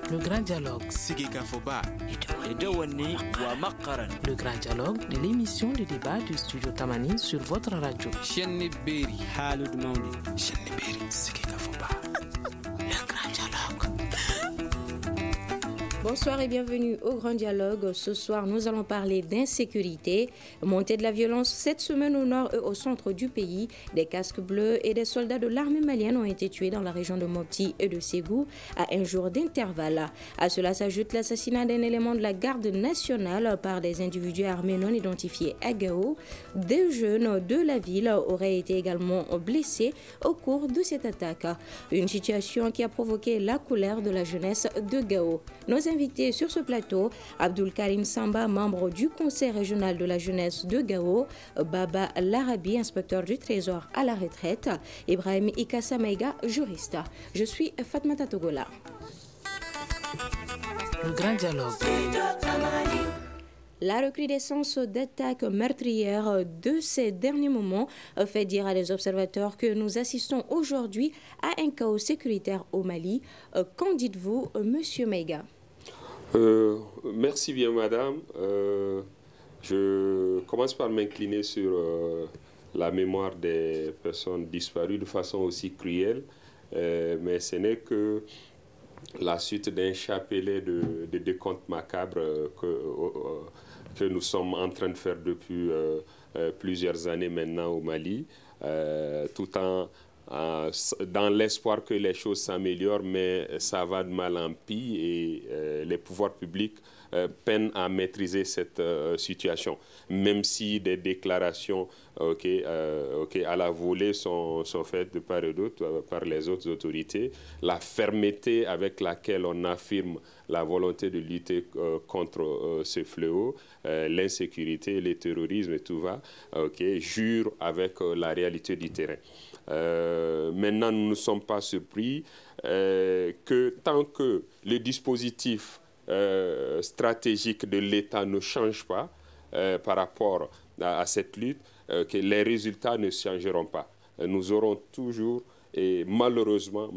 Le grand dialogue. Le grand dialogue de l'émission de débat du studio Tamani sur votre radio. Le grand dialogue. Bonsoir et bienvenue au Grand Dialogue. Ce soir, nous allons parler d'insécurité, montée de la violence cette semaine au nord et au centre du pays. Des casques bleus et des soldats de l'armée malienne ont été tués dans la région de Mopti et de Ségou à un jour d'intervalle. À cela s'ajoute l'assassinat d'un élément de la garde nationale par des individus armés non identifiés à Gao. Des jeunes de la ville auraient été également blessés au cours de cette attaque. Une situation qui a provoqué la colère de la jeunesse de Gao. Nos invités sur ce plateau, Abdul Karim Samba, membre du Conseil régional de la jeunesse de Gao, Baba Larabi, inspecteur du Trésor à la retraite, Ibrahim Ikassa Maïga, juriste. Je suis Fatmata Togola. Le grand dialogue. La recrudescence d'attaques meurtrières de ces derniers moments fait dire à des observateurs que nous assistons aujourd'hui à un chaos sécuritaire au Mali. Qu'en dites-vous, Monsieur Maïga? Merci bien, madame. Je commence par m'incliner sur la mémoire des personnes disparues de façon aussi cruelle, mais ce n'est que la suite d'un chapelet de décomptes macabres que nous sommes en train de faire depuis plusieurs années maintenant au Mali, tout en dans l'espoir que les choses s'améliorent, mais ça va de mal en pis et les pouvoirs publics peinent à maîtriser cette situation. Même si des déclarations à la volée sont faites de part et d'autre par les autres autorités, la fermeté avec laquelle on affirme la volonté de lutter contre ce fléau, l'insécurité, le terrorisme et tout va, jure avec la réalité du terrain. Maintenant, nous ne sommes pas surpris que tant que le dispositif stratégique de l'État ne change pas par rapport à cette lutte, que les résultats ne changeront pas. Nous aurons toujours et malheureusement,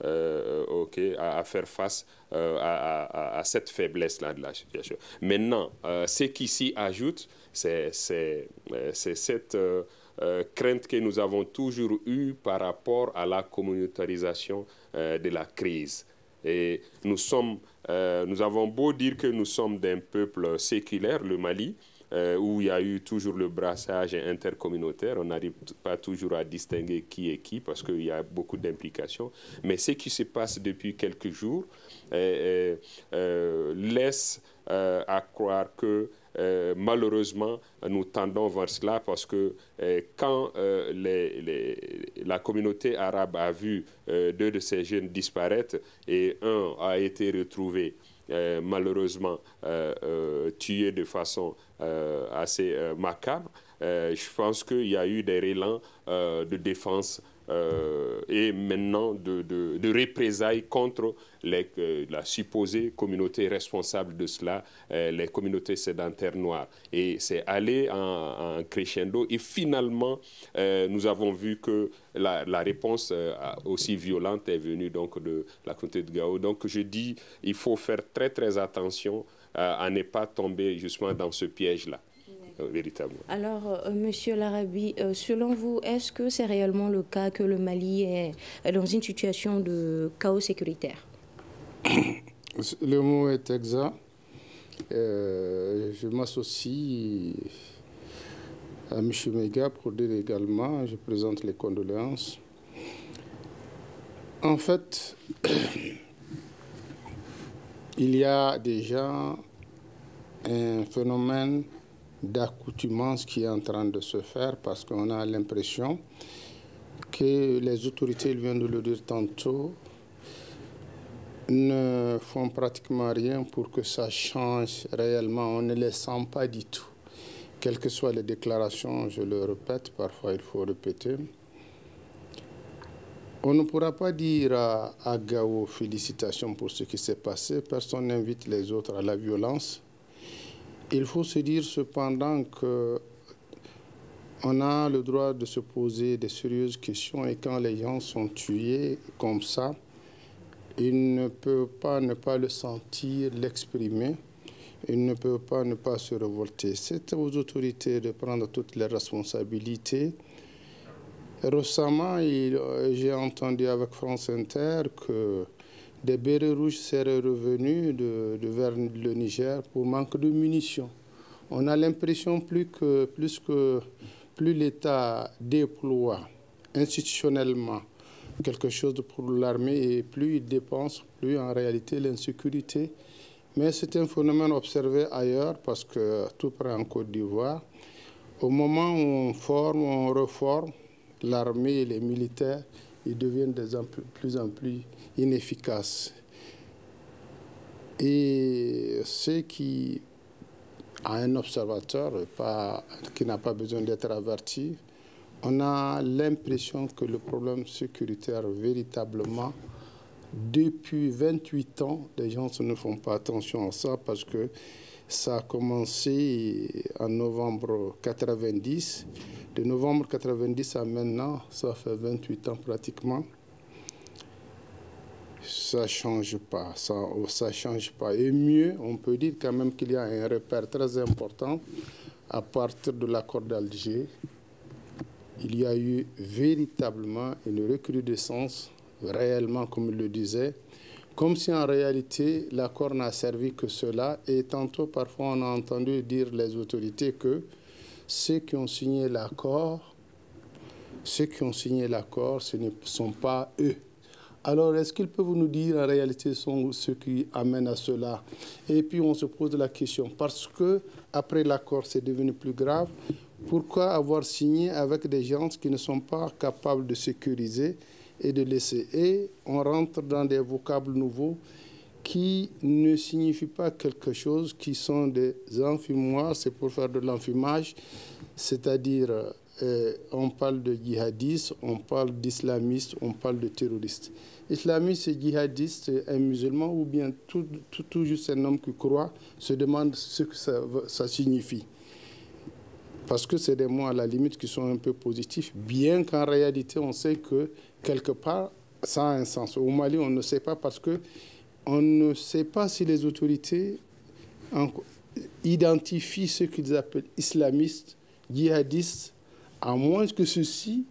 à faire face à cette faiblesse-là de la situation. Maintenant, ce qui s'y ajoute, c'est cette crainte que nous avons toujours eue par rapport à la communautarisation de la crise. Et nous avons beau dire que nous sommes d'un peuple séculaire, le Mali, où il y a eu toujours le brassage intercommunautaire. On n'arrive pas toujours à distinguer qui est qui parce qu'il y a beaucoup d'implications. Mais ce qui se passe depuis quelques jours laisse à croire que malheureusement, nous tendons vers cela parce que quand la communauté arabe a vu deux de ces jeunes disparaître et un a été retrouvé malheureusement tué de façon assez macabre, je pense qu'il y a eu des relents de défense et maintenant de représailles contre la supposée communauté responsable de cela, les communautés sédentaires noires. Et c'est allé en crescendo et finalement nous avons vu que la réponse aussi violente est venue donc de la communauté de Gao. Donc je dis il faut faire très très attention à ne pas tomber justement dans ce piège-là. Véritablement. Alors, Monsieur Larabi, selon vous, est-ce que c'est réellement le cas que le Mali est dans une situation de chaos sécuritaire? Le mot est exact. Je m'associe à M. Maïga pour dire également, je présente les condoléances. En fait, il y a déjà un phénomène d'accoutumance qui est en train de se faire parce qu'on a l'impression que les autorités, ils viennent de le dire tantôt, ne font pratiquement rien pour que ça change réellement. On ne les sent pas du tout. Quelles que soient les déclarations, je le répète, parfois il faut répéter. On ne pourra pas dire à Gao félicitations pour ce qui s'est passé. Personne n'invite les autres à la violence. Il faut se dire cependant qu'on a le droit de se poser des sérieuses questions et quand les gens sont tués comme ça, il ne peut pas ne pas le sentir, l'exprimer. Il ne peut pas ne pas se révolter. C'est aux autorités de prendre toutes les responsabilités. Récemment, j'ai entendu avec France Inter que des bérets rouges seraient revenus vers le Niger pour manque de munitions. On a l'impression plus l'État déploie institutionnellement quelque chose pour l'armée et plus il dépense, plus en réalité l'insécurité. Mais c'est un phénomène observé ailleurs parce que tout près en Côte d'Ivoire, au moment où on forme, on reforme l'armée et les militaires, ils deviennent de plus en plus inefficaces. Et ce qui a un observateur qui n'a pas besoin d'être averti, on a l'impression que le problème sécuritaire, véritablement, depuis 28 ans, les gens ne font pas attention à ça parce que ça a commencé en novembre 90. De novembre 90 à maintenant, ça fait 28 ans pratiquement. Ça ne change pas, ça change pas. Et mieux, on peut dire quand même qu'il y a un repère très important à partir de l'accord d'Alger. Il y a eu véritablement une recrudescence, réellement, comme il le disait, comme si en réalité l'accord n'a servi que cela. Et tantôt, parfois, on a entendu dire les autorités que ceux qui ont signé l'accord, ce ne sont pas eux. Alors, est-ce qu'ils peuvent nous dire en réalité sont ceux qui amènent à cela? Et puis, on se pose la question, parce que après l'accord, c'est devenu plus grave. Pourquoi avoir signé avec des gens qui ne sont pas capables de sécuriser et de laisser? Et on rentre dans des vocables nouveaux qui ne signifient pas quelque chose, qui sont des enfumoirs, c'est pour faire de l'enfumage, c'est-à-dire on parle de djihadistes, on parle d'islamistes, on parle de terroristes. Islamiste et djihadiste, un musulman ou bien tout juste un homme qui croit, se demande ce que ça signifie. Parce que c'est des mots à la limite qui sont un peu positifs, bien qu'en réalité on sait que quelque part ça a un sens. Au Mali, on ne sait pas parce que on ne sait pas si les autorités identifient ce qu'ils appellent islamistes, djihadistes, à moins que ceux-ci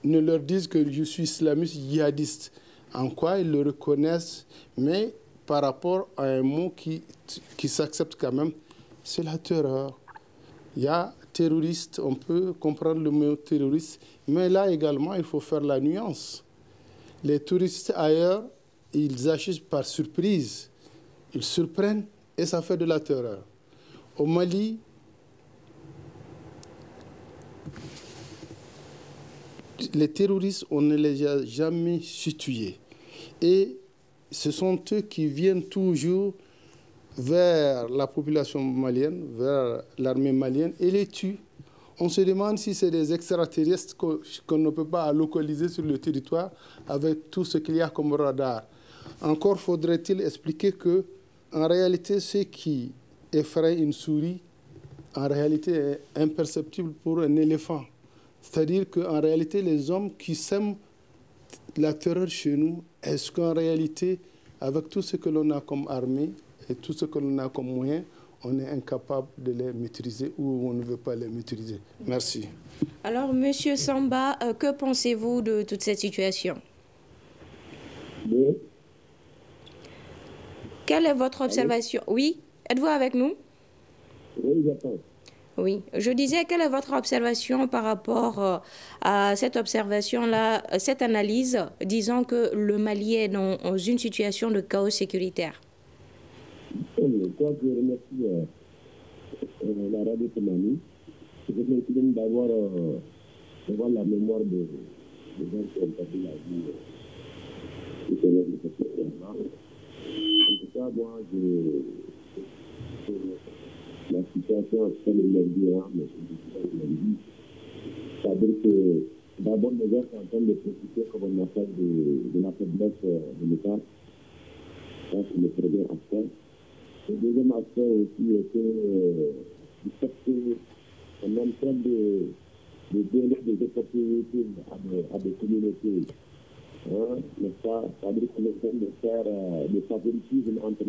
ne leur disent que je suis islamiste, djihadiste. En quoi ils le reconnaissent, mais par rapport à un mot qui s'accepte quand même, c'est la terreur. Il y a terroriste, on peut comprendre le mot terroriste, mais là également, il faut faire la nuance. Les touristes ailleurs, ils agissent par surprise. Ils surprennent et ça fait de la terreur. Au Mali, les terroristes, on ne les a jamais situés. Et ce sont eux qui viennent toujours vers la population malienne, vers l'armée malienne et les tuent. On se demande si c'est des extraterrestres qu'on ne peut pas localiser sur le territoire avec tout ce qu'il y a comme radar. Encore faudrait-il expliquer que, en réalité, ce qui effraie une souris, en réalité, est imperceptible pour un éléphant. C'est-à-dire qu'en réalité, les hommes qui sèment la terreur chez nous, est-ce qu'en réalité, avec tout ce que l'on a comme armée et tout ce que l'on a comme moyen, on est incapable de les maîtriser ou on ne veut pas les maîtriser? Merci. Alors, Monsieur Samba, que pensez-vous de toute cette situation? Oui. Quelle est votre observation? Oui, êtes-vous avec nous? Oui, j'attends. Oui, je disais, quelle est votre observation par rapport à cette observation-là, cette analyse, disant que le Mali est dans une situation de chaos sécuritaire? Je remercie la radio Tamani. Je remercie d'avoir la mémoire de gens qui ont perdu la vie du Seigneur de cette terre-là. En tout cas, moi, la situation actuelle est lundi, mais c'est lundi. C'est-à-dire que d'abord, les gens sont en train de profiter comme on appelle de la faiblesse de l'État. Ça, c'est le premier aspect. Le deuxième aspect aussi est que du fait qu'on est en train de donner des opportunités à des communautés n'est-ce pas? C'est-à-dire qu'on essaie de faire des favoritismes entre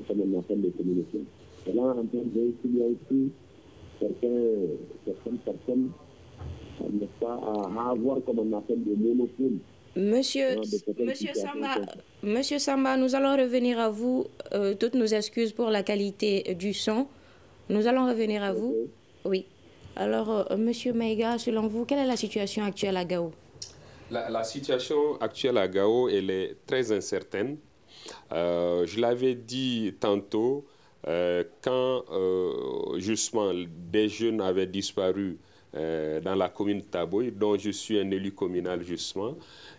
comme on appelle les communautés. Et là, en termes de il y a aussi certaines personnes, n'est-ce pas, à avoir comme on appelle des monopoles. Monsieur Samba, nous allons revenir à vous. Toutes nos excuses pour la qualité du son. Nous allons revenir à vous. Oui. Alors, Monsieur Maïga, selon vous, quelle est la situation actuelle à Gao? La situation actuelle à Gao, elle est très incertaine. Je l'avais dit tantôt, quand justement des jeunes avaient disparu dans la commune de Taboy, dont je suis un élu communal justement,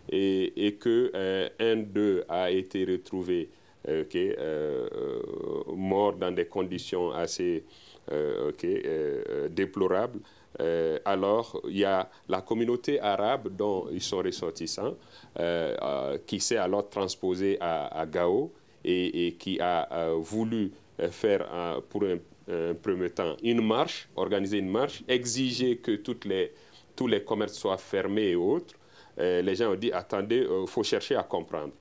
et que un d'eux a été retrouvé mort dans des conditions assez déplorables. Alors, il y a la communauté arabe dont ils sont ressortissants qui s'est alors transposée à Gao et qui a voulu faire pour un premier temps une marche, organiser une marche, exiger que tous les commerces soient fermés et autres. Les gens ont dit, attendez, il faut chercher à comprendre.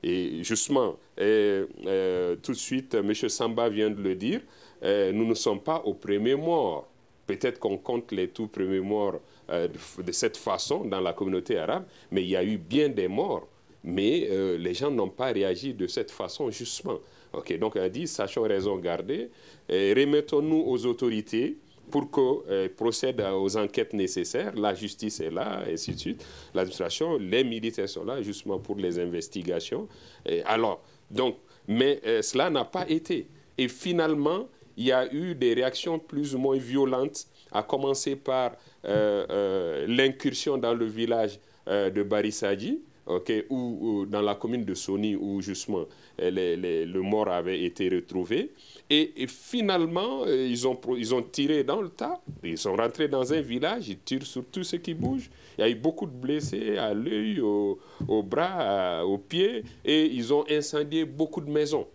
Et justement, tout de suite, M. Samba vient de le dire, nous ne sommes pas aux premiers morts. Peut-être qu'on compte les tout premiers morts de cette façon dans la communauté arabe, mais il y a eu bien des morts. Mais les gens n'ont pas réagi de cette façon, justement. Donc, on a dit, sachons raison garder, remettons-nous aux autorités pour qu'elles procèdent aux enquêtes nécessaires. La justice est là, et ainsi de suite. L'administration, les militaires sont là, justement, pour les investigations. Mais cela n'a pas été. Et finalement, il y a eu des réactions plus ou moins violentes, à commencer par l'incursion dans le village de Barissadji, ou dans la commune de Soni, où justement le mort avait été retrouvé. Et finalement, ils ont tiré dans le tas. Ils sont rentrés dans un village, ils tirent sur tout ce qui bouge. Il y a eu beaucoup de blessés à l'œil, au bras, aux pieds, et ils ont incendié beaucoup de maisons.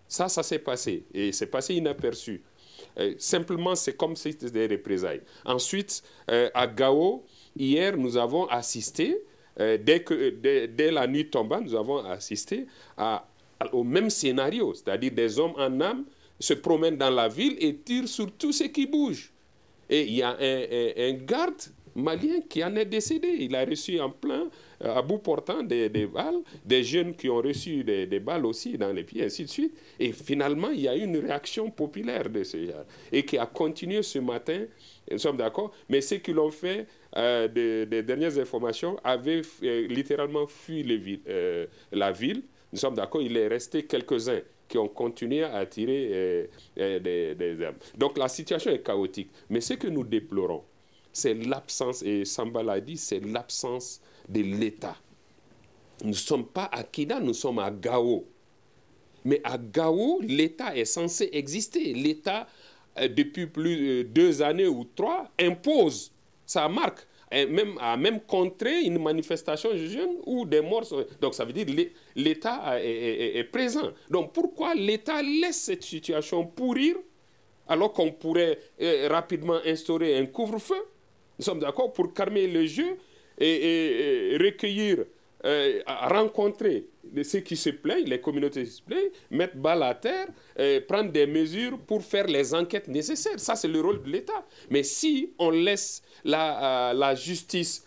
Ça s'est passé, et c'est passé inaperçu. Simplement, c'est comme si c'était des représailles. Ensuite, à Gao, hier, nous avons assisté, dès la nuit tombante, nous avons assisté au même scénario, c'est-à-dire des hommes en âme se promènent dans la ville et tirent sur tout ce qui bouge. Et il y a un garde malien qui en est décédé. Il a reçu en plein, à bout portant, des balles, des jeunes qui ont reçu des balles aussi dans les pieds, ainsi de suite. Et finalement, il y a eu une réaction populaire de ce genre et qui a continué ce matin, nous sommes d'accord, mais ceux qui l'ont fait, des dernières informations, avaient littéralement fui la ville. Nous sommes d'accord, il est resté quelques-uns qui ont continué à tirer des armes. Donc la situation est chaotique. Mais ce que nous déplorons, c'est l'absence, et Samba l'a dit, c'est l'absence de l'État. Nous ne sommes pas à Kida, nous sommes à Gao. Mais à Gao, l'État est censé exister. L'État, depuis plus de 2 années ou 3, impose sa marque. A même contré une manifestation jeune où des morts sont... Donc ça veut dire que l'État est présent. Donc pourquoi l'État laisse cette situation pourrir alors qu'on pourrait rapidement instaurer un couvre-feu? Nous sommes d'accord pour calmer le jeu et recueillir, rencontrer ceux qui se plaignent, les communautés qui se plaignent, mettre balle à terre, prendre des mesures pour faire les enquêtes nécessaires. Ça, c'est le rôle de l'État. Mais si on laisse la justice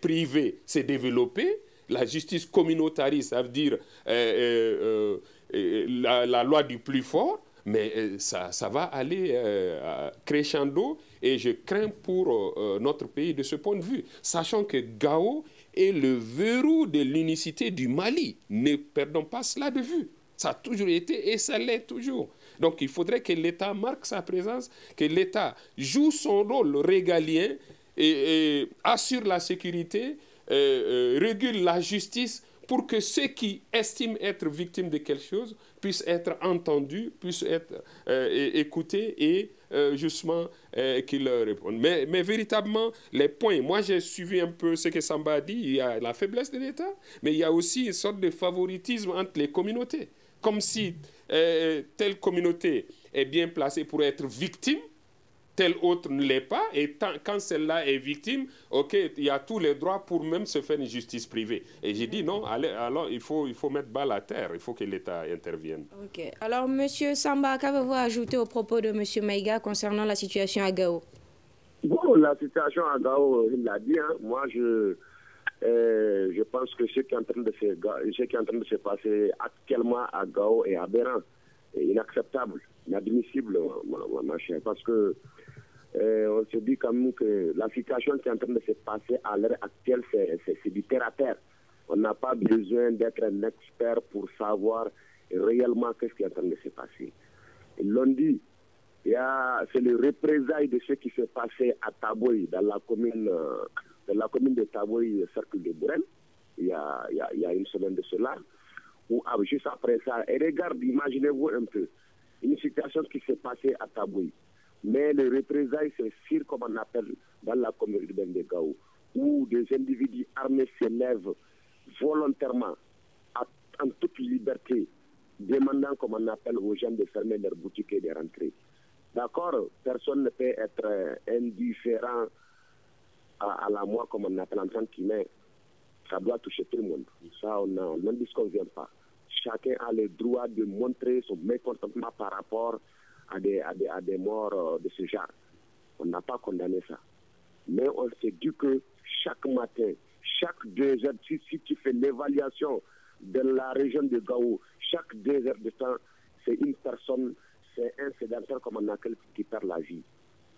privée se développer, la justice communautariste, ça veut dire la loi du plus fort, mais ça va aller crescendo et je crains pour notre pays de ce point de vue. Sachant que Gao est le verrou de l'unicité du Mali. Ne perdons pas cela de vue. Ça a toujours été et ça l'est toujours. Donc il faudrait que l'État marque sa présence, que l'État joue son rôle régalien et assure la sécurité, régule la justice pour que ceux qui estiment être victimes de quelque chose puissent être entendus, puissent être écoutés et justement qu'ils leur répondent. Mais véritablement, les points, moi j'ai suivi un peu ce que Samba a dit, il y a la faiblesse de l'État, mais il y a aussi une sorte de favoritisme entre les communautés. Comme si telle communauté est bien placée pour être victime, tel autre ne l'est pas, et quand celle-là est victime, ok, il y a tous les droits pour même se faire une justice privée. Et j'ai dit non, alors il faut mettre balle à terre, il faut que l'État intervienne. Ok. Alors, M. Samba, qu'avez-vous ajouté au propos de M. Maïga concernant la situation à Gao? Bon, la situation à Gao, il l'a dit, hein. Moi je pense que ce qui est en train de se passer actuellement à Gao est aberrant, et inacceptable, inadmissible, ma chère, parce que on se dit quand même que la situation qui est en train de se passer à l'heure actuelle, c'est du terre à terre. On n'a pas besoin d'être un expert pour savoir réellement qu'est-ce qui est en train de se passer. Ils l'ont dit, c'est le représailles de ce qui s'est passé à Taboy, dans la commune de Taboy, cercle de Bourel, il y a une semaine de cela, où juste après ça, et regarde, imaginez-vous un peu, une situation qui s'est passée à Taboy. Mais le représailles, c'est sûr, comme on appelle dans la commune urbaine de Gao, où des individus armés s'élèvent volontairement, en toute liberté, demandant, comme on appelle, aux gens de fermer leurs boutiques et de rentrer. D'accord, personne ne peut être indifférent à la mort, comme on appelle en tant qu'humain. Ça doit toucher tout le monde. Ça, on n'en disconvient pas. Chacun a le droit de montrer son mécontentement par rapport à des morts de ce genre. On n'a pas condamné ça. Mais on s'est dit que chaque matin, chaque 2 heures, si tu fais l'évaluation de la région de Gao, chaque 2 heures de temps, c'est une personne, c'est un sédentaire comme on appelle qui perd la vie.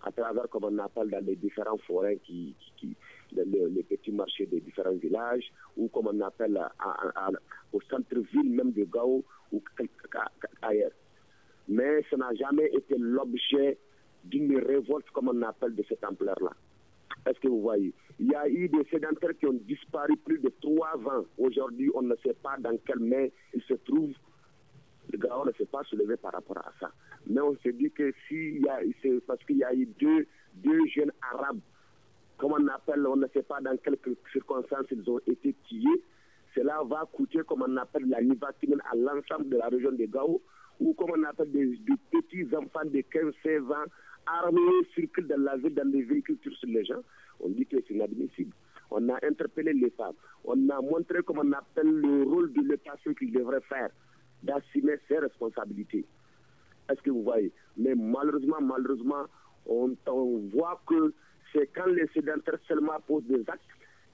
À travers, comme on appelle, dans les différents forêts, les petits marchés des différents villages, ou comme on appelle au centre-ville même de Gao, ou ailleurs. Mais ça n'a jamais été l'objet d'une révolte, comme on appelle, de cette ampleur-là. Est-ce que vous voyez? Il y a eu des sédentaires qui ont disparu plus de 3 ans. Aujourd'hui, on ne sait pas dans quelle main ils se trouvent. Le Gao ne s'est pas soulevé par rapport à ça. Mais on s'est dit que c'est parce qu'il y a eu deux jeunes arabes, comme on appelle, on ne sait pas dans quelles circonstances ils ont été tués. Cela va coûter, comme on appelle, la nivaquine à l'ensemble de la région de Gao, ou comme on appelle des petits enfants de 15-16 ans armés circulent dans la ville, dans des véhicules sur les gens. On dit que c'est inadmissible. On a interpellé l'État. On a montré, comme on appelle, le rôle de l'État, ce qu'il devrait faire, d'assumer ses responsabilités. Est-ce que vous voyez? Mais malheureusement, on voit que c'est quand les sédentaires seulement posent des actes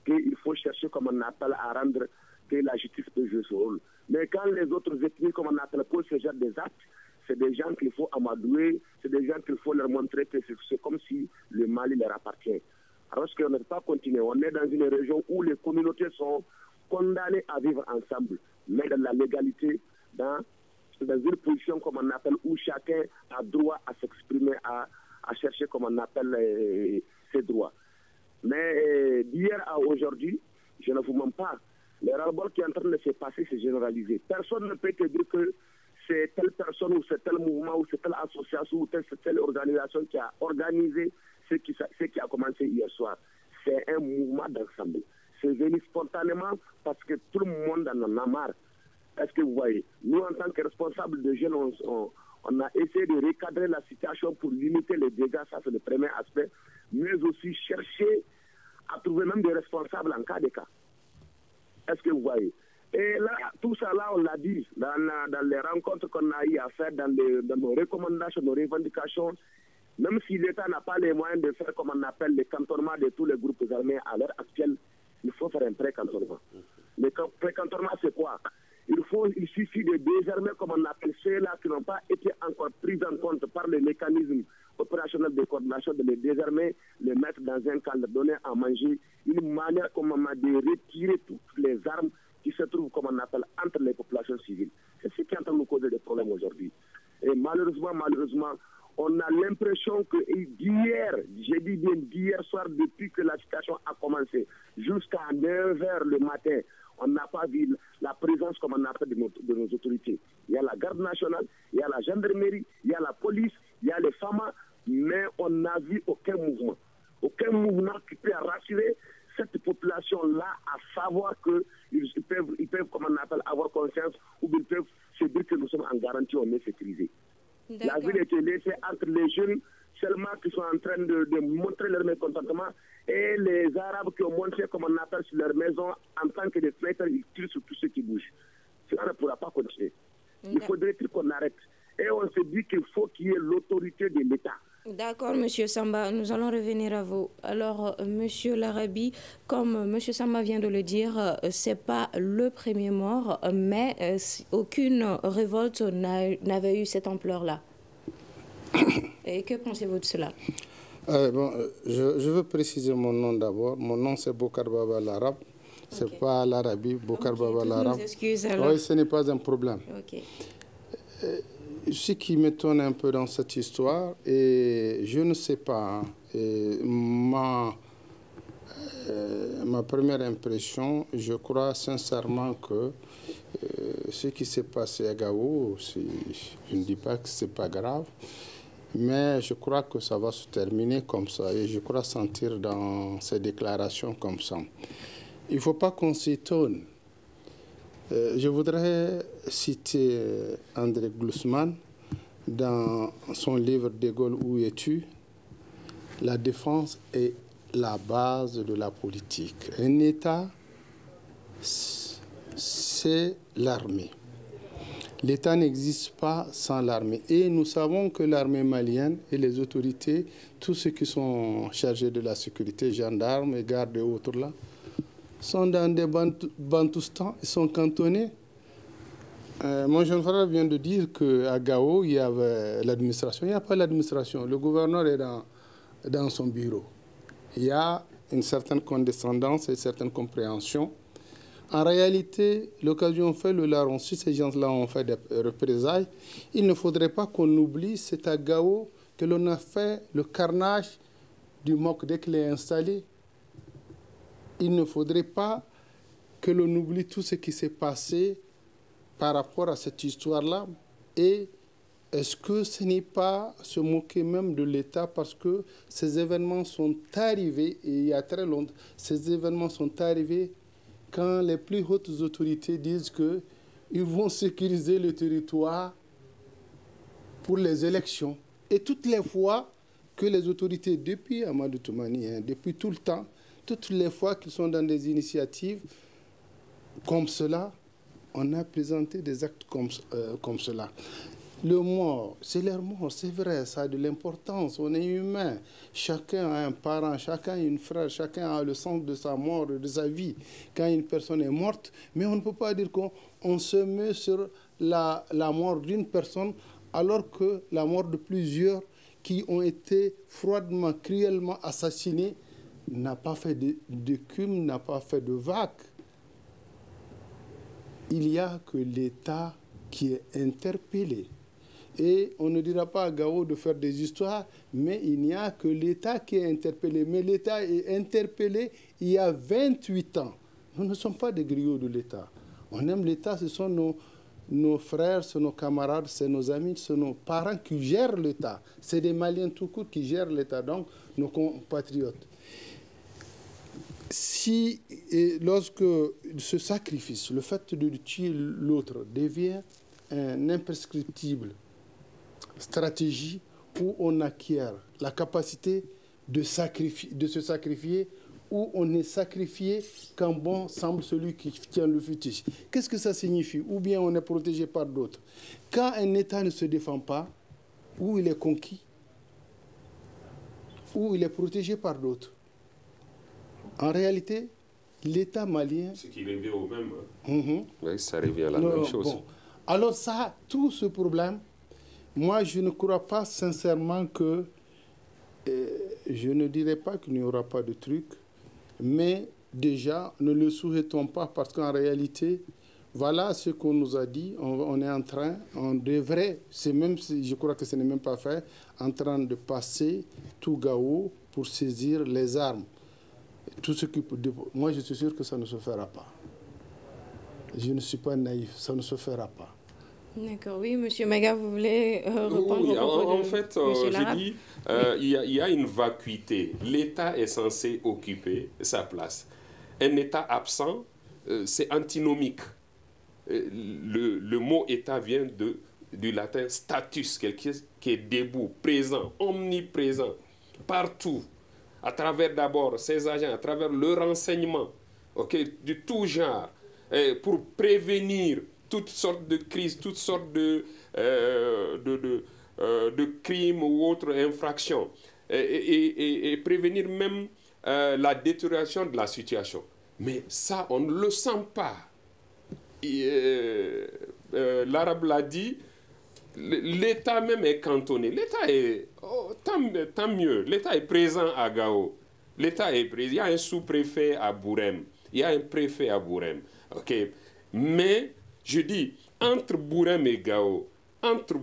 qu'il faut chercher, comme on appelle, à rendre que la justice peut jouer ce rôle. Mais quand les autres ethnies, comme on appelle, posent ce genre des actes, c'est des gens qu'il faut amadouer, c'est des gens qu'il faut leur montrer que c'est comme si le Mali leur appartient. Alors qu'on ne peut pas continuer. On est dans une région où les communautés sont condamnées à vivre ensemble, mais dans la légalité, dans une position, comme on appelle, où chacun a droit à s'exprimer, à chercher, comme on appelle, ses droits. Mais d'hier à aujourd'hui, je ne vous mens pas, le ras-le-bol qui est en train de se passer, c'est généralisé. Personne ne peut te dire que c'est telle personne ou c'est tel mouvement ou c'est telle association ou telle organisation qui a organisé ce qui a commencé hier soir. C'est un mouvement d'ensemble. C'est venu spontanément parce que tout le monde en a marre. Est-ce que vous voyez? Nous, en tant que responsables de jeunes, on a essayé de recadrer la situation pour limiter les dégâts, ça c'est le premier aspect, mais aussi chercher à trouver même des responsables en cas de cas. Est-ce que vous voyez? Et là, tout ça là, on l'a dit, dans les rencontres qu'on a eu à faire, dans nos recommandations, nos revendications, même si l'État n'a pas les moyens de faire, comme on appelle, le cantonnement de tous les groupes armés à l'heure actuelle, il faut faire un pré-cantonnement. Le pré-cantonnement, c'est quoi? Il suffit de désarmer, comme on appelle ceux-là qui n'ont pas été encore pris en compte par les mécanismes opérationnels de coordination, de les désarmer, les mettre dans un camp, leur donner à manger, une manière, comme on a de retirer toutes les armes qui se trouvent, comme on appelle, entre les populations civiles. C'est ce qui est en train de nous causer des problèmes aujourd'hui. Et malheureusement, on a l'impression que d'hier, j'ai dit bien d'hier soir, depuis que la situation a commencé, jusqu'à 9h le matin, on n'a pas vu la présence, comme on appelle, de nos autorités. Il y a la garde nationale, il y a la gendarmerie, il y a la police, il y a les FAMA, mais on n'a vu aucun mouvement. Aucun mouvement qui peut rassurer cette population-là à savoir qu'ils peuvent, comme on appelle, avoir conscience, ou ils peuvent se dire que nous sommes en garantie, on est sécurisé. La ville était laissée entre les jeunes seulement qui sont en train de montrer leur mécontentement et les Arabes qui ont montré comme on appelle sur leur maison en tant que des fenêtres, ils tirent sur tout ce qui bouge. Cela ne pourra pas continuer. Il faudrait qu'on arrête. Et on se dit qu'il faut qu'il y ait l'autorité de l'État. D'accord, Monsieur Samba, nous allons revenir à vous. Alors, Monsieur Larabi, comme Monsieur Samba vient de le dire, c'est pas le premier mort, mais aucune révolte n'avait eu cette ampleur-là. Et que pensez-vous de cela? Je veux préciser mon nom d'abord. Mon nom, c'est Bokar Baba l'Arabe. Ce n'est pas l'Arabie, Bokar Baba l'Arabe. Oui, ce n'est pas un problème. Ce qui m'étonne un peu dans cette histoire, et je ne sais pas, ma première impression, je crois sincèrement que ce qui s'est passé à Gao, je ne dis pas que ce n'est pas grave, mais je crois que ça va se terminer comme ça, et je crois sentir dans ces déclarations comme ça. Il ne faut pas qu'on s'étonne. Je voudrais citer André Glusman dans son livre « De Gaulle, où es-tu ?» La défense est la base de la politique. Un État, c'est l'armée. L'État n'existe pas sans l'armée. Et nous savons que l'armée malienne et les autorités, tous ceux qui sont chargés de la sécurité, gendarmes et gardes et autres là, sont dans des bantoustans, ils sont cantonnés. Mon jeune frère vient de dire qu'à Gao, il y avait l'administration. Il n'y a pas l'administration. Le gouverneur est dans son bureau. Il y a une certaine condescendance et une certaine compréhension. En réalité, l'occasion fait le larron. Si ces gens-là ont fait des représailles, il ne faudrait pas qu'on oublie, c'est à Gao que l'on a fait le carnage du MOC dès qu'il est installé. Il ne faudrait pas que l'on oublie tout ce qui s'est passé par rapport à cette histoire-là. Et est-ce que ce n'est pas se moquer même de l'État parce que ces événements sont arrivés, et il y a très longtemps, ces événements sont arrivés quand les plus hautes autorités disent qu'ils vont sécuriser le territoire pour les élections. Et toutes les fois que les autorités, depuis Amadou Toumani, depuis tout le temps, toutes les fois qu'ils sont dans des initiatives comme cela, on a présenté des actes comme cela. Le mort, c'est leur mort, c'est vrai, ça a de l'importance, on est humain. Chacun a un parent, chacun a une frère, chacun a le sens de sa mort, de sa vie, quand une personne est morte. Mais on ne peut pas dire qu'on se met sur la mort d'une personne alors que la mort de plusieurs qui ont été froidement, cruellement assassinés n'a pas fait d'écume, n'a pas fait de vague. Il n'y a que l'État qui est interpellé. Et on ne dira pas à Gao de faire des histoires, mais il n'y a que l'État qui est interpellé. Mais l'État est interpellé il y a 28 ans. Nous ne sommes pas des griots de l'État. On aime l'État, ce sont nos frères, c'est nos camarades, c'est nos amis, c'est nos parents qui gèrent l'État. C'est des Maliens tout court qui gèrent l'État, donc nos compatriotes. Si et lorsque ce sacrifice, le fait de tuer l'autre devient un imprescriptible stratégie où on acquiert la capacité de se sacrifier, où on est sacrifié quand bon semble celui qui tient le futige. Qu'est-ce que ça signifie? Ou bien on est protégé par d'autres. Quand un État ne se défend pas, ou il est conquis, ou il est protégé par d'autres. En réalité, l'État malien... Ce qui revient au même. Oui, ça revient à la même chose. Bon. Alors ça, tout ce problème, moi je ne crois pas sincèrement que... je ne dirais pas qu'il n'y aura pas de truc, mais déjà, ne le souhaitons pas parce qu'en réalité, voilà ce qu'on nous a dit. On est en train, on devrait, je crois que ce n'est même pas fait, en train de passer tout Gao pour saisir les armes. Tout ce qui, moi, je suis sûr que ça ne se fera pas. Je ne suis pas naïf, ça ne se fera pas. D'accord, oui, M. Maga, vous voulez répondre oui, en fait, je dis, il y a une vacuité. L'État est censé occuper sa place. Un État absent, c'est antinomique. Le mot État vient du latin status, quelqu'un qui est debout, présent, omniprésent. partout, à travers d'abord ces agents, à travers le renseignement, de tout genre, pour prévenir toutes sortes de crises, toutes sortes de crimes ou autres infractions, et prévenir même la détérioration de la situation. Mais ça, on ne le sent pas. L'Arabe l'a dit, l'État même est cantonné. L'État est, tant mieux, l'État est présent à Gao. L'État est présent. Il y a un sous-préfet à Bourem. Il y a un préfet à Bourem. Mais, je dis, entre Bourem et Gao, entre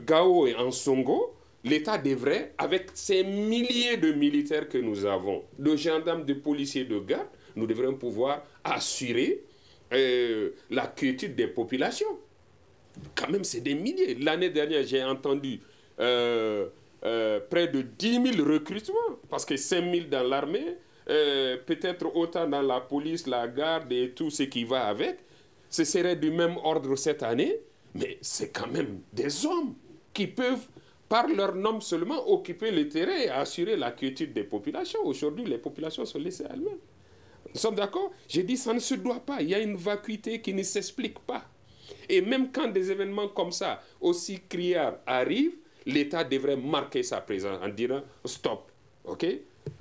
Gao et Ansongo, l'État devrait, avec ces milliers de militaires que nous avons, de gendarmes, de policiers, de gardes, nous devrions pouvoir assurer la quiétude des populations. Quand même, c'est des milliers. L'année dernière, j'ai entendu près de 10 000 recrutements, parce que 5 000 dans l'armée, peut-être autant dans la police, la garde et tout ce qui va avec. Ce serait du même ordre cette année, mais c'est quand même des hommes qui peuvent, par leur nom seulement, occuper le terrain et assurer la quiétude des populations. Aujourd'hui, les populations sont laissées elles-mêmes. Nous sommes d'accord? J'ai dit, ça ne se doit pas. Il y a une vacuité qui ne s'explique pas. Et même quand des événements comme ça, aussi criards, arrivent, l'État devrait marquer sa présence en disant stop.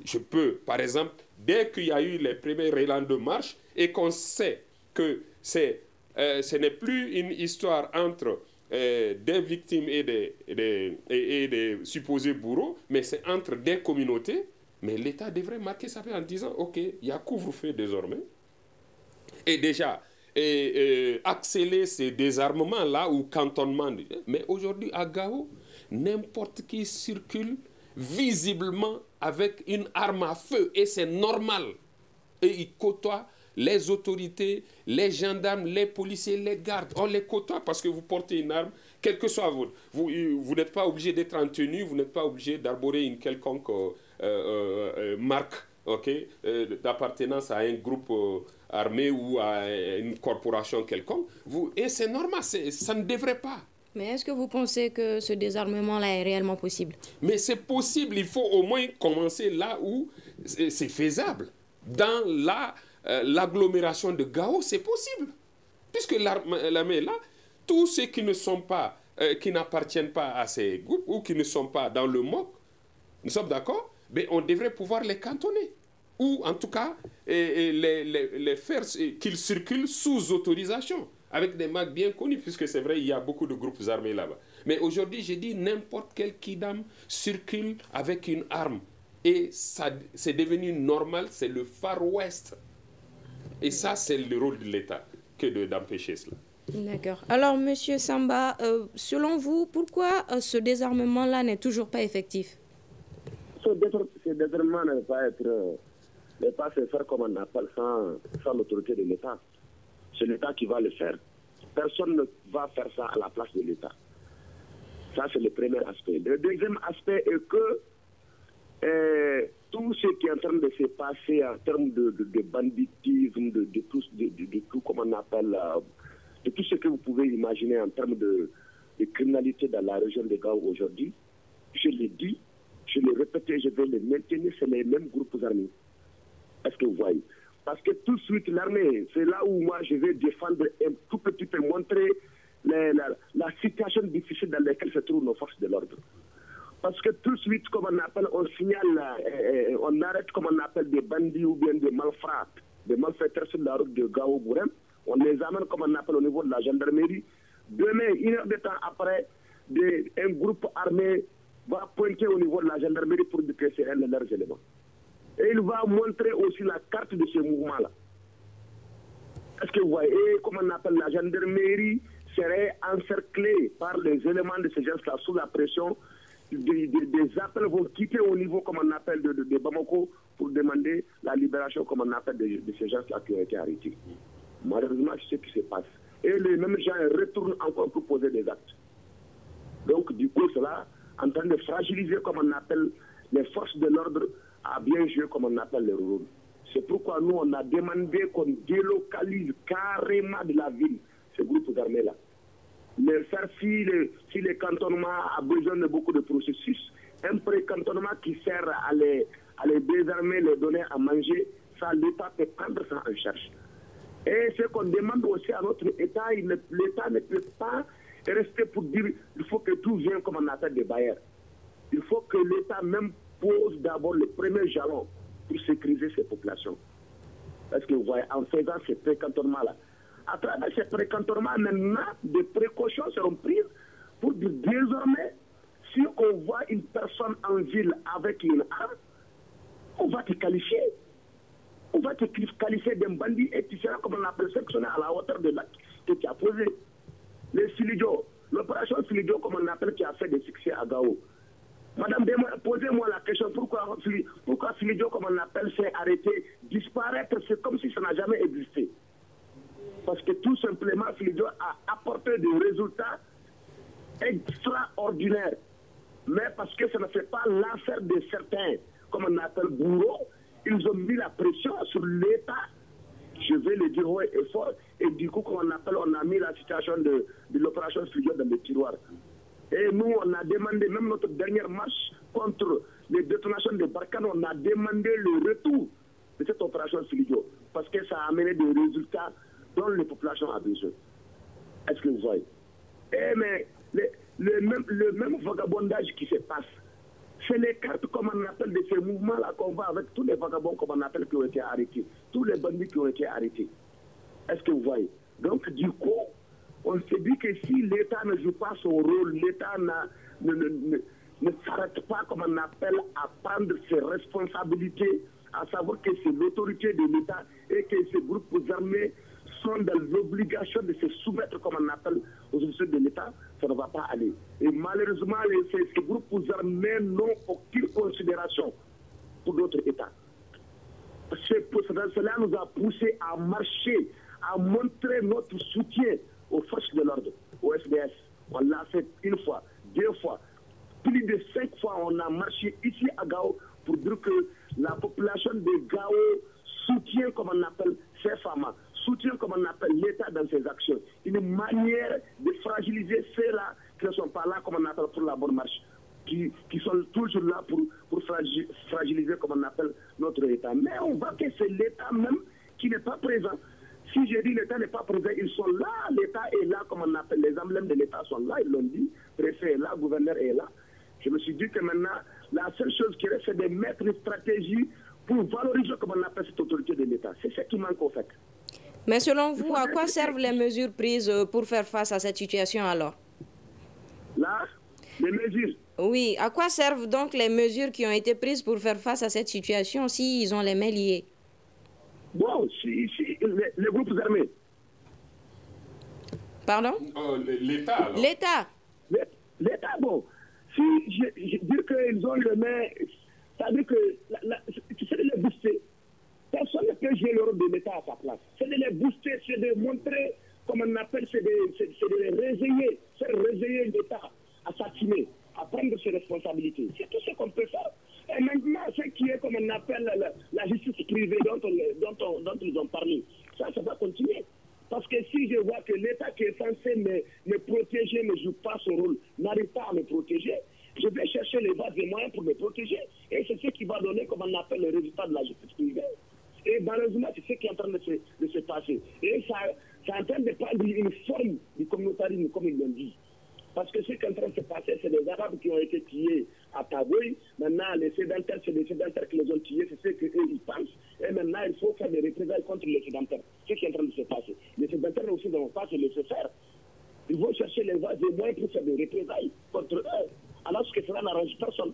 Je peux, par exemple, dès qu'il y a eu les premiers relents de marche et qu'on sait que ce n'est plus une histoire entre des victimes et des supposés bourreaux, mais c'est entre des communautés, mais l'État devrait marquer sa présence en disant ok, il y a couvre-feu désormais. Et déjà, accélérer ces désarmements-là ou cantonnement. Mais aujourd'hui, à Gao, n'importe qui circule visiblement avec une arme à feu. Et c'est normal. Et il côtoie les autorités, les gendarmes, les policiers, les gardes. On les côtoie parce que vous portez une arme, quel que soit votre. Vous n'êtes pas obligé d'être en tenue, vous n'êtes pas obligé d'arborer une quelconque marque d'appartenance à un groupe armé ou à une corporation quelconque. Et c'est normal, ça ne devrait pas. Mais est-ce que vous pensez que ce désarmement-là est réellement possible? Mais c'est possible, il faut au moins commencer là où c'est faisable. Dans l'agglomération de Gao, c'est possible. Puisque l'armée est là, tous ceux qui ne sont pas, qui n'appartiennent pas à ces groupes ou qui ne sont pas dans le MOC, nous sommes d'accord, mais on devrait pouvoir les cantonner. Ou en tout cas, les faire qu'ils circulent sous autorisation, avec des marques bien connues, puisque c'est vrai, il y a beaucoup de groupes armés là-bas. Mais aujourd'hui, j'ai dit, n'importe quel kidam circule avec une arme. Et ça, c'est devenu normal, c'est le Far West. Et ça, c'est le rôle de l'État que d'empêcher cela. D'accord. Alors, Monsieur Samba, selon vous, pourquoi ce désarmement-là n'est toujours pas effectif? Ce désarmement ne va pas se faire comme on appelle sans l'autorité de l'État. C'est l'État qui va le faire. Personne ne va faire ça à la place de l'État. Ça, c'est le premier aspect. Le deuxième aspect est que tout ce qui est en train de se passer en termes de banditisme, de tout, comme on appelle, de tout ce que vous pouvez imaginer en termes de criminalité dans la région de Gao aujourd'hui, je l'ai dit, je l'ai répété, je vais le maintenir, c'est les mêmes groupes armés. Est-ce que vous voyez? Parce que tout de suite, l'armée, c'est là où moi je vais défendre un tout petit peu, montrer la situation difficile dans laquelle se trouvent nos forces de l'ordre. Parce que tout de suite, comme on appelle, on signale, on arrête, comme on appelle, des bandits ou bien des malfrats, des malfaiteurs sur la route de Gao-Bourem, on les amène, comme on appelle, au niveau de la gendarmerie. Demain, 1 heure de temps après, un groupe armé va pointer au niveau de la gendarmerie pour dire que c'est un de leurs éléments. Et il va montrer aussi la carte de ce mouvement-là. Est-ce que vous voyez, comme on appelle, la gendarmerie serait encerclée par les éléments de ces gens-là sous la pression. Des appels vont quitter au niveau, comme on appelle, de Bamako pour demander la libération, comme on appelle, de ces gens-là qui ont été arrêtés. Malheureusement, c'est ce qui se passe. Et les mêmes gens retournent encore pour poser des actes. Donc, du coup, cela en train de fragiliser, comme on appelle, les forces de l'ordre à bien jouer, comme on appelle les rôles. C'est pourquoi nous, on a demandé qu'on délocalise carrément de la ville ces groupes armés-là. Mais faire si les cantonnements a besoin de beaucoup de processus, un précantonnement qui sert à les désarmer, les donner à manger, ça, l'État peut prendre ça en charge. Et ce qu'on demande aussi à notre État, l'État ne peut pas rester pour dire il faut que tout vienne comme on appelle des bailleurs. Il faut que l'État même pose d'abord le premier jalon pour sécuriser ces populations. Parce que vous voyez, en faisant ces précantonnements-là, à travers ces précantonnements, maintenant, des précautions seront prises pour dire désormais, si on voit une personne en ville avec une arme, on va te qualifier. On va te qualifier d'un bandit et tu seras, comme on appelle, sectionné à la hauteur de l'acte que tu as posé. Les Silidio, l'opération Silidio, comme on appelle, qui a fait des succès à Gao. Madame, posez-moi la question, pourquoi Silidio, comme on appelle, s'est arrêté, disparaître, c'est comme si ça n'a jamais existé. Parce que tout simplement, Silidio a apporté des résultats extraordinaires. Mais parce que ça ne fait pas l'affaire de certains, comme on appelle, bourreaux, ils ont mis la pression sur l'État, je vais le dire haut et fort, et du coup, comme on appelle, on a mis la situation de l'opération Silidio dans le tiroir. Et nous, on a demandé, même notre dernière marche contre les détonations de Barkhane, on a demandé le retour de cette opération Silidio, parce que ça a amené des résultats dont les populations ont besoin. Est-ce que vous voyez? Mais le même vagabondage qui se passe, c'est les cartes, comme on appelle, de ces mouvements-là qu'on va avec tous les vagabonds, comme on appelle, qui ont été arrêtés, tous les bandits qui ont été arrêtés. Est-ce que vous voyez? Donc, du coup, on se dit que si l'État ne joue pas son rôle, l'État ne s'arrête pas, comme on appelle, à prendre ses responsabilités, à savoir que c'est l'autorité de l'État et que ces groupes armés sont dans l'obligation de se soumettre, comme on appelle, aux officiers de l'État, ça ne va pas aller. Et malheureusement, ces groupes armés n'ont aucune considération pour d'autres États. Cela nous a poussé à marcher, à montrer notre soutien aux forces de l'ordre, au SDS. On l'a fait une fois, 2 fois, plus de 5 fois, on a marché ici à Gao pour dire que la population de Gao soutient, comme on appelle, ces femmes, soutient, comme on appelle, l'État dans ses actions. Une manière de fragiliser ceux-là qui ne sont pas là, comme on appelle, pour la bonne marche, qui sont toujours là pour fragiliser, comme on appelle, notre État. Mais on voit que c'est l'État même qui n'est pas présent. Si je dis l'État n'est pas présent, ils sont là, l'État est là, comme on appelle, les emblèmes de l'État sont là, ils l'ont dit, préfet est là, gouverneur est là. Je me suis dit que maintenant, la seule chose qui reste, c'est de mettre une stratégie pour valoriser, comme on appelle, cette autorité de l'État. C'est ce qui manque au fait. Mais selon vous, à quoi servent les mesures prises pour faire face à cette situation alors? Là, les mesures. Oui, à quoi servent donc les mesures qui ont été prises pour faire face à cette situation s'ils ont les mains liées? Bon, si les groupes armés. Pardon? L'État. L'État. L'État, bon. Si je dis qu'ils ont les mains, ça veut dire que c'est de les booster. Personne ne peut jouer le rôle de l'État à sa place. C'est de les booster, c'est de montrer, comme on appelle, c'est de les réveiller, faire réveiller l'État à s'assumer, à prendre ses responsabilités. C'est tout ce qu'on peut faire. Et maintenant, ce qui est, comme on appelle, la justice privée dont ils ont parlé, ça va continuer. Parce que si je vois que l'État qui est censé me protéger ne joue pas son rôle, n'arrive pas à me protéger, je vais chercher les bases et moyens pour me protéger. Et c'est ce qui va donner, comme on appelle, le résultat de la justice privée. Et malheureusement, c'est ce qui est en train de se passer. Et ça est en train de prendre une forme du communautarisme, comme ils l'ont dit. Parce que ce qui est en train de se passer, c'est les Arabes qui ont été tués à Taboui. Maintenant, les sédentaires, c'est les sédentaires qui les ont tués, c'est ce qu'eux, ils pensent. Et maintenant, il faut faire des représailles contre les sédentaires. C'est ce qui est en train de se passer. Les sédentaires aussi ne vont pas se laisser faire. Ils vont chercher les voies et moyens pour faire des représailles contre eux. Alors que cela n'arrange personne.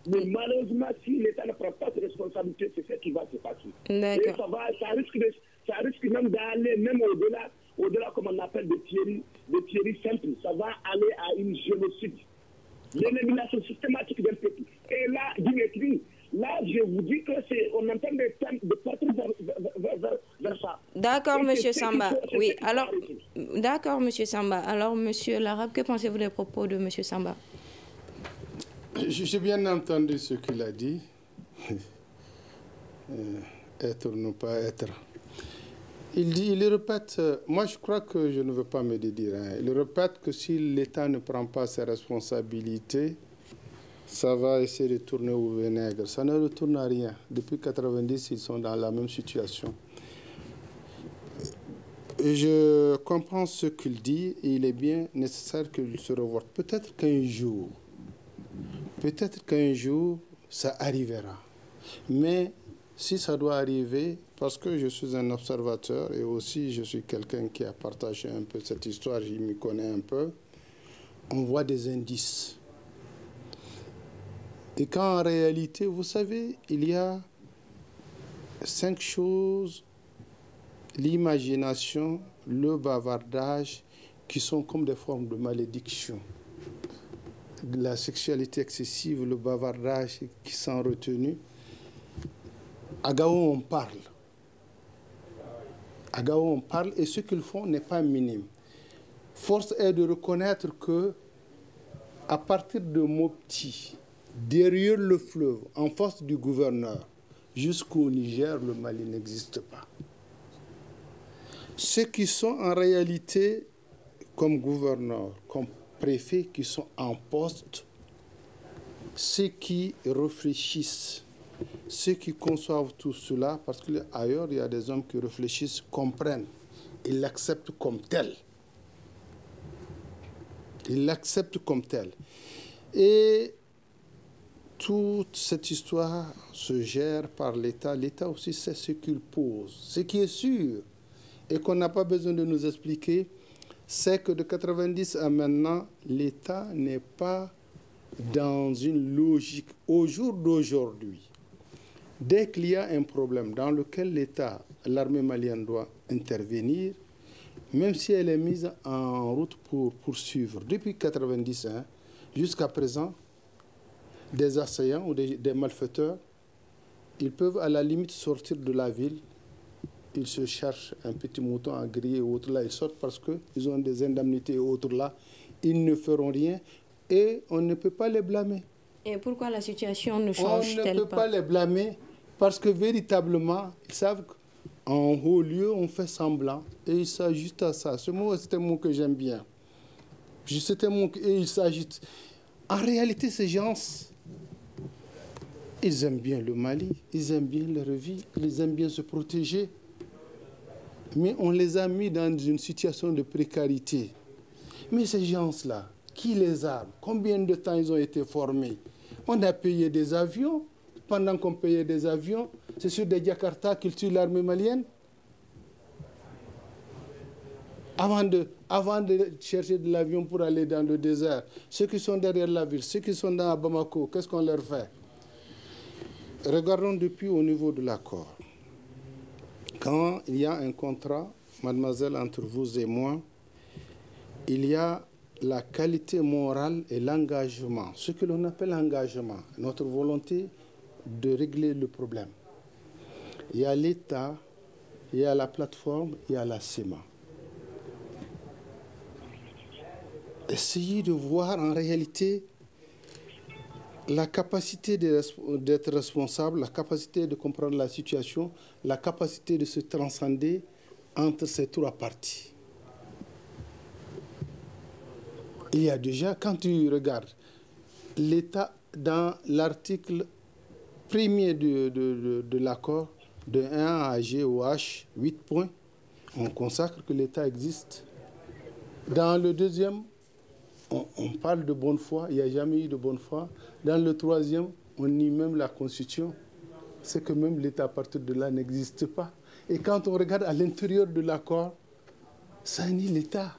Mais malheureusement, si l'État ne prend pas ses responsabilités, c'est ce qui va se passer. Et ça risque même d'aller même au-delà, comme on appelle, de Thierry simple. Ça va aller à une génocide. L'élimination systématique d'un peuple. Et là, Dimitri, là, je vous dis que on est en train de partir vers ça. D'accord, M. Samba. Oui, alors, d'accord, M. Samba. Alors, M. Larabe, que pensez-vous des propos de M. Samba? J'ai bien entendu ce qu'il a dit. Être ou ne pas être. Il répète, moi je crois que je ne veux pas me dédire, il répète que si l'État ne prend pas ses responsabilités, ça va essayer de tourner au vinaigre. Ça ne retourne à rien. Depuis 1990, ils sont dans la même situation. Je comprends ce qu'il dit et il est bien nécessaire qu'il se revoie. Peut-être qu'un jour, ça arrivera. Mais si ça doit arriver, parce que je suis un observateur et aussi je suis quelqu'un qui a partagé un peu cette histoire, je m'y connais un peu, on voit des indices. Et quand en réalité, vous savez, il y a 5 choses, l'imagination, le bavardage, qui sont comme des formes de malédiction. La sexualité excessive, le bavardage qui sont retenus. À Gao, on parle. À Gao, on parle et ce qu'ils font n'est pas minime. Force est de reconnaître que, à partir de Mopti, derrière le fleuve, en face du gouverneur, jusqu'au Niger, le Mali n'existe pas. Ceux qui sont en réalité comme gouverneurs, comme préfets, qui sont en poste, ceux qui réfléchissent, ceux qui conçoivent tout cela, parce qu'ailleurs, il y a des hommes qui réfléchissent, comprennent, ils l'acceptent comme tel. Ils l'acceptent comme tel. Et toute cette histoire se gère par l'État. L'État aussi sait ce qu'il pose. Ce qui est sûr, et qu'on n'a pas besoin de nous expliquer, c'est que de 90 à maintenant, l'État n'est pas dans une logique. Au jour d'aujourd'hui, dès qu'il y a un problème dans lequel l'État, l'armée malienne doit intervenir, même si elle est mise en route pour poursuivre, depuis 90 jusqu'à présent, des assaillants ou des malfaiteurs, ils peuvent à la limite sortir de la ville. Ils se cherchent un petit mouton à griller ou autre là, ils sortent parce qu'ils ont des indemnités et autres là. Ils ne feront rien et on ne peut pas les blâmer. Et pourquoi la situation ne change-t-elle pas? On ne peut pas les blâmer parce que véritablement, ils savent qu'en haut lieu, on fait semblant et ils s'ajustent à ça. Ce mot, c'est un mot que j'aime bien. C'est un mot et ils s'ajustent. En réalité, ces gens, ils aiment bien le Mali, ils aiment bien leur vie, ils aiment bien se protéger. Mais on les a mis dans une situation de précarité. Mais ces gens-là, qui les arme? Combien de temps ils ont été formés? On a payé des avions. Pendant qu'on payait des avions, c'est sur des Jakarta qu'ils tuent l'armée malienne. Avant de chercher de l'avion pour aller dans le désert, ceux qui sont derrière la ville, ceux qui sont dans Bamako, qu'est-ce qu'on leur fait? Regardons depuis au niveau de l'accord. Quand il y a un contrat, mademoiselle, entre vous et moi, il y a la qualité morale et l'engagement, ce que l'on appelle engagement, notre volonté de régler le problème. Il y a l'État, il y a la plateforme, il y a la CEMA. Essayez de voir en réalité la capacité d'être responsable, la capacité de comprendre la situation, la capacité de se transcender entre ces 3 parties. Il y a déjà, quand tu regardes, l'État, dans l'article 1er de l'accord, de 1 à G au H, 8 points, on consacre que l'État existe. Dans le 2e, on parle de bonne foi, il n'y a jamais eu de bonne foi. Dans le 3e, on nie même la Constitution. C'est que même l'État à partir de là n'existe pas. Et quand on regarde à l'intérieur de l'accord, ça nie l'État.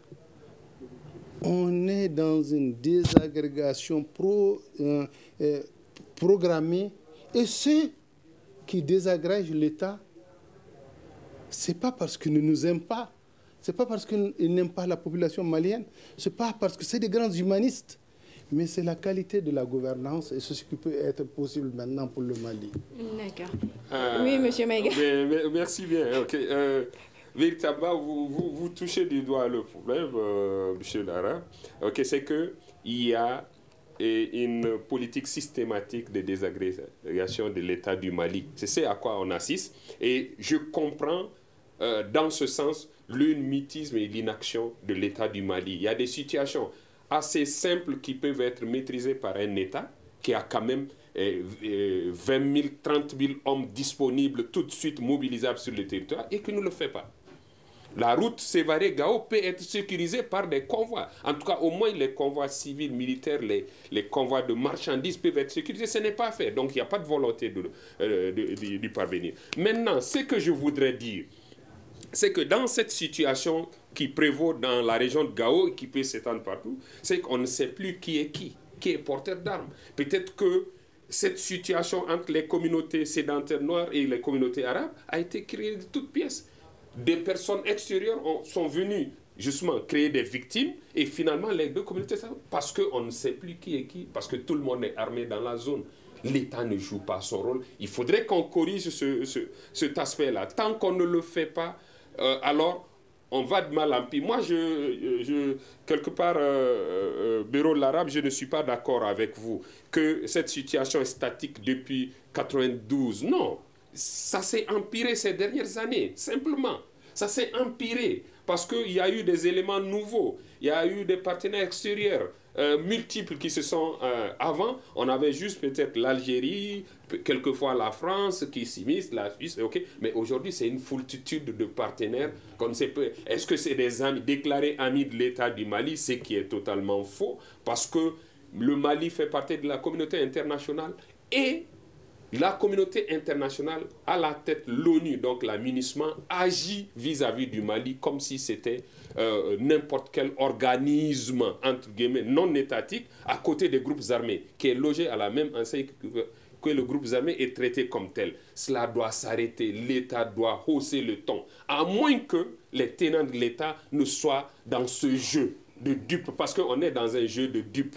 On est dans une désagrégation programmée. Et ceux qui désagrègent l'État, ce n'est pas parce qu'ils ne nous aiment pas. Ce n'est pas parce qu'ils n'aiment pas la population malienne, ce n'est pas parce que c'est des grands humanistes, mais c'est la qualité de la gouvernance et c'est ce qui peut être possible maintenant pour le Mali. D'accord. Oui, M. Maïga. Merci bien. Okay. Véritablement, vous touchez du doigt le problème, M. Lara. Okay, c'est qu'il y a une politique systématique de désagrégation de l'État du Mali. C'est ce à quoi on assiste. Et je comprends dans ce sens le mutisme et l'inaction de l'État du Mali. Il y a des situations assez simples qui peuvent être maîtrisées par un État qui a quand même 20 000, 30 000 hommes disponibles tout de suite mobilisables sur le territoire et qui ne le fait pas. La route Sévaré-Gao peut être sécurisée par des convois. En tout cas, au moins les convois civils, militaires, les convois de marchandises peuvent être sécurisés. Ce n'est pas fait. Donc, il n'y a pas de volonté d'y parvenir. Maintenant, ce que je voudrais dire, c'est que dans cette situation qui prévaut dans la région de Gao et qui peut s'étendre partout, c'est qu'on ne sait plus qui est porteur d'armes. Peut-être que cette situation entre les communautés sédentaires noires et les communautés arabes a été créée de toutes pièces. Des personnes extérieures sont venues justement créer des victimes et finalement les deux communautés, parce qu'on ne sait plus qui est qui, parce que tout le monde est armé dans la zone. L'État ne joue pas son rôle. Il faudrait qu'on corrige cet aspect-là. Tant qu'on ne le fait pas, alors on va de mal en pis. Moi, quelque part, Béro l'Arabe, je ne suis pas d'accord avec vous que cette situation est statique depuis 92. Non, ça s'est empiré ces dernières années, simplement. Ça s'est empiré parce qu'il y a eu des éléments nouveaux. Il y a eu des partenaires extérieurs multiples qui se sont... avant, on avait juste peut-être l'Algérie, quelquefois la France qui s'immisce, la Suisse, ok. Mais aujourd'hui, c'est une foultitude de partenaires qu'on ne sait pas. Est-ce que c'est des amis déclarés amis de l'État du Mali, ce qui est totalement faux, parce que le Mali fait partie de la communauté internationale et la communauté internationale, à la tête l'ONU, donc la MINUSMA, agit vis-à-vis du Mali comme si c'était n'importe quel organisme, entre guillemets, non étatique, à côté des groupes armés, qui est logé à la même enseigne que le groupe armé est traité comme tel. Cela doit s'arrêter. L'État doit hausser le ton, à moins que les tenants de l'État ne soient dans ce jeu de dupes, parce qu'on est dans un jeu de dupes.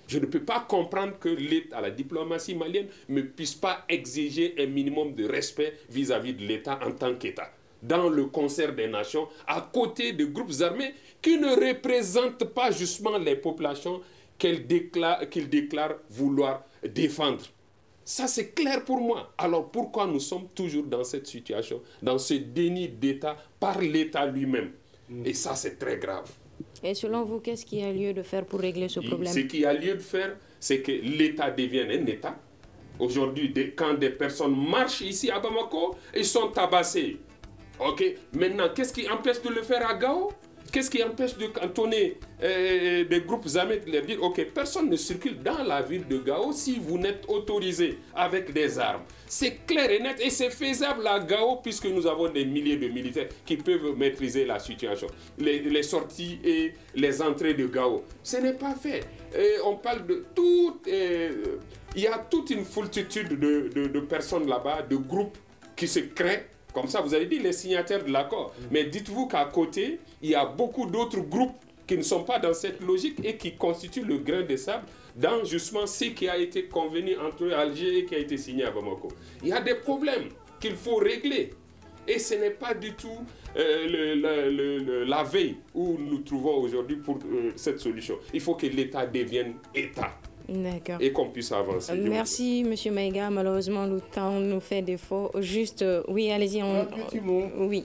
Je ne peux pas comprendre que la diplomatie malienne ne puisse pas exiger un minimum de respect vis-à-vis de l'État en tant qu'État, dans le concert des nations, à côté de groupes armés qui ne représentent pas justement les populations qu'ils déclarent vouloir défendre. Ça, c'est clair pour moi. Alors, pourquoi nous sommes toujours dans cette situation, dans ce déni d'État par l'État lui-même? Et ça, c'est très grave. Et selon vous, qu'est-ce qu'il y a lieu de faire pour régler ce problème? Ce qu'il y a lieu de faire, c'est que l'État devienne un État. Aujourd'hui, quand des personnes marchent ici à Bamako, ils sont tabassés. Ok. Maintenant, qu'est-ce qui empêche de le faire à Gao? Qu'est-ce qui empêche de cantonner des groupes armés, de leur dire, ok, personne ne circule dans la ville de Gao si vous n'êtes autorisé avec des armes. C'est clair et net et c'est faisable à Gao puisque nous avons des milliers de militaires qui peuvent maîtriser la situation. Les sorties et les entrées de Gao, ce n'est pas fait. On parle de tout... il y a toute une foultitude de personnes là-bas, de groupes qui se créent. Comme ça, vous avez dit les signataires de l'accord. Mais dites-vous qu'à côté, il y a beaucoup d'autres groupes qui ne sont pas dans cette logique et qui constituent le grain de sable dans justement ce qui a été convenu entre Alger et qui a été signé à Bamako. Il y a des problèmes qu'il faut régler. Et ce n'est pas du tout la veille où nous trouvons aujourd'hui pour cette solution. Il faut que l'État devienne État. D'accord. Et qu'on puisse avancer. Merci, M. Maïga. Malheureusement, le temps nous fait défaut. Juste, oui, allez-y. Un petit mot. Oui.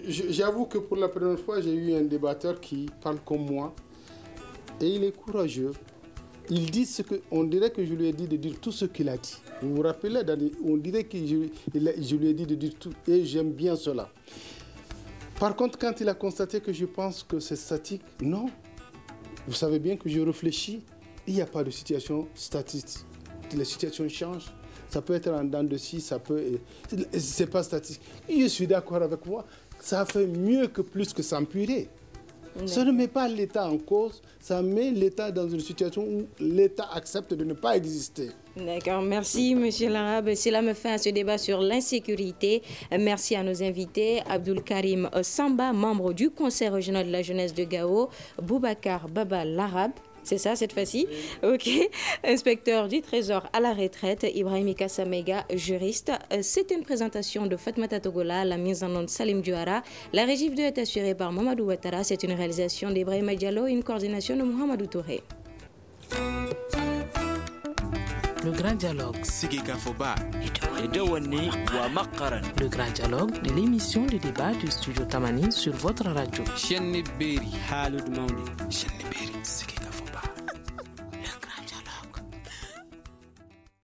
J'avoue que pour la première fois, j'ai eu un débatteur qui parle comme moi. Et il est courageux. Il dit ce que... On dirait que je lui ai dit de dire tout ce qu'il a dit. Vous vous rappelez, on dirait que je lui ai dit de dire tout. Et j'aime bien cela. Par contre, quand il a constaté que je pense que c'est statique, non. Vous savez bien que je réfléchis. Il n'y a pas de situation statique. Les situations changent. Ça peut être en dents de scie, ça peut... C'est pas statique. Je suis d'accord avec moi. Ça fait mieux que plus que s'empirer. Ça ne met pas l'État en cause. Ça met l'État dans une situation où l'État accepte de ne pas exister. D'accord, merci Monsieur l'Arabe. Cela me fait à ce débat sur l'insécurité. Merci à nos invités, Abdul Karim Samba, membre du Conseil régional de la jeunesse de Gao, Boubacar Baba l'Arabe. C'est ça cette fois-ci? Ok. Inspecteur du Trésor à la retraite, Ibrahim Kassamega, juriste. C'était une présentation de Fatmata Togola, la mise en onde Salim Diouara. La régie vidéo est assurée par Mamadou Ouattara. C'est une réalisation d'Ibrahim Diallo et une coordination de Mohamedou Touré. Le Grand Dialogue. Le Grand Dialogue de l'émission de débat du studio Tamani sur votre radio.